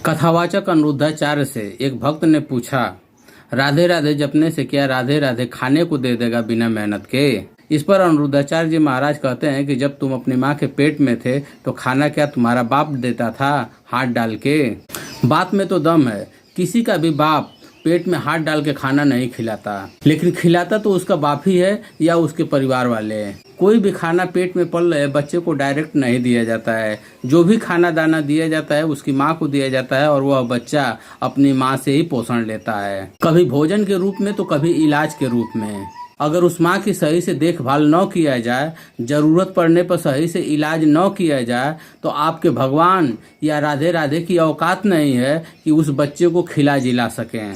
कथावाचक अनिरुद्धाचार्य से एक भक्त ने पूछा, राधे राधे जपने से क्या राधे राधे खाने को दे देगा बिना मेहनत के। इस पर अनिरुद्धाचार्य जी महाराज कहते हैं कि जब तुम अपनी माँ के पेट में थे तो खाना क्या तुम्हारा बाप देता था हाथ डाल के। बात में तो दम है, किसी का भी बाप पेट में हाथ डाल के खाना नहीं खिलाता, लेकिन खिलाता तो उसका बाप ही है या उसके परिवार वाले। कोई भी खाना पेट में पल रहे बच्चे को डायरेक्ट नहीं दिया जाता है। जो भी खाना दाना दिया जाता है उसकी माँ को दिया जाता है और वह बच्चा अपनी माँ से ही पोषण लेता है, कभी भोजन के रूप में तो कभी इलाज के रूप में। अगर उस माँ की सही से देखभाल न किया जाए, जरूरत पड़ने पर सही से इलाज न किया जाए तो आपके भगवान या राधे राधे की औकात नहीं है कि उस बच्चे को खिला जिला सकें।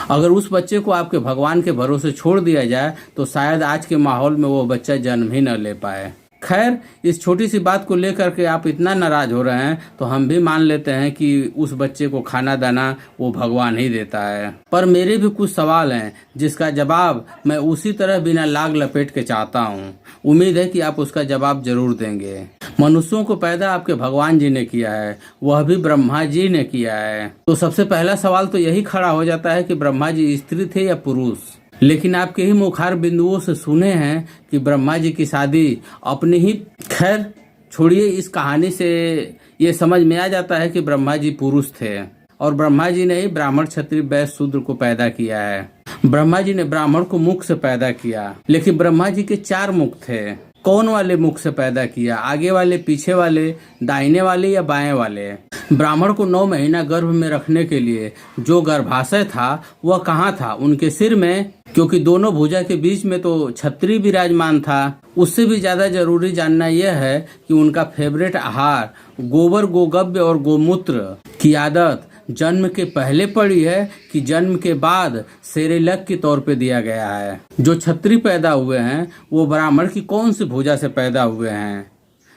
अगर उस बच्चे को आपके भगवान के भरोसे छोड़ दिया जाए तो शायद आज के माहौल में वो बच्चा जन्म ही न ले पाए। खैर, इस छोटी सी बात को लेकर के आप इतना नाराज हो रहे हैं तो हम भी मान लेते हैं कि उस बच्चे को खाना दाना वो भगवान ही देता है। पर मेरे भी कुछ सवाल हैं जिसका जवाब मैं उसी तरह बिना लाग लपेट के चाहता हूँ। उम्मीद है कि आप उसका जवाब जरूर देंगे। मनुष्यों को पैदा आपके भगवान जी ने किया है, वह भी ब्रह्मा जी ने किया है। तो सबसे पहला सवाल तो यही खड़ा हो जाता है कि ब्रह्मा जी स्त्री थे या पुरुष। लेकिन आपके ही मुखार बिंदुओं से सुने हैं कि ब्रह्मा जी की शादी अपनी ही। खैर छोड़िए, इस कहानी से ये समझ में आ जाता है कि ब्रह्मा जी पुरुष थे और ब्रह्मा जी ने ही ब्राह्मण क्षत्रिय वैश्य शूद्र को पैदा किया है। ब्रह्मा जी ने ब्राह्मण को मुख से पैदा किया, लेकिन ब्रह्मा जी के 4 मुख थे। कौन वाले मुख से पैदा किया? आगे वाले, पीछे वाले, दाहिने वाले या बाएं वाले? ब्राह्मण को 9 महीना गर्भ में रखने के लिए जो गर्भाशय था वह कहाँ था? उनके सिर में, क्योंकि दोनों भुजा के बीच में तो छत्री विराजमान था। उससे भी ज्यादा जरूरी जानना यह है कि उनका फेवरेट आहार गोबर, गोगव्य और गोमूत्र की आदत जन्म के पहले पड़ी है कि जन्म के बाद सेरेलक के तौर पे दिया गया है। जो छत्री पैदा हुए हैं वो ब्राह्मण की कौन सी भुजा से पैदा हुए हैं?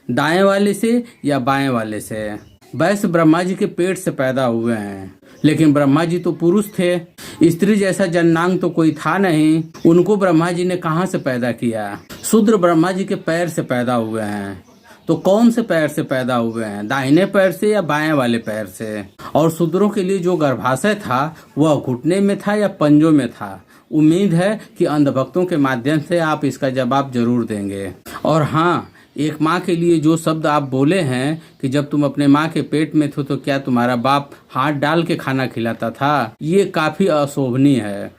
दाएं वाले से या बाएं वाले से? वैसे ब्रह्मा जी के पेट से पैदा हुए हैं, लेकिन ब्रह्मा जी तो पुरुष थे। स्त्री जैसा जननांग तो कोई था नहीं। उनको ब्रह्मा जी ने कहाँ से पैदा किया? शूद्र ब्रह्मा जी के पैर से पैदा हुए हैं। तो कौन से पैर से पैदा हुए हैं? दाहिने पैर से या बाएं वाले पैर से? और शूद्रों के लिए जो गर्भाशय था वह घुटने में था या पंजों में था? उम्मीद है कि अंधभक्तों के माध्यम से आप इसका जवाब जरूर देंगे। और हाँ, एक माँ के लिए जो शब्द आप बोले हैं कि जब तुम अपने माँ के पेट में थे तो क्या तुम्हारा बाप हाथ डाल के खाना खिलाता था, ये काफी अशोभनीय है।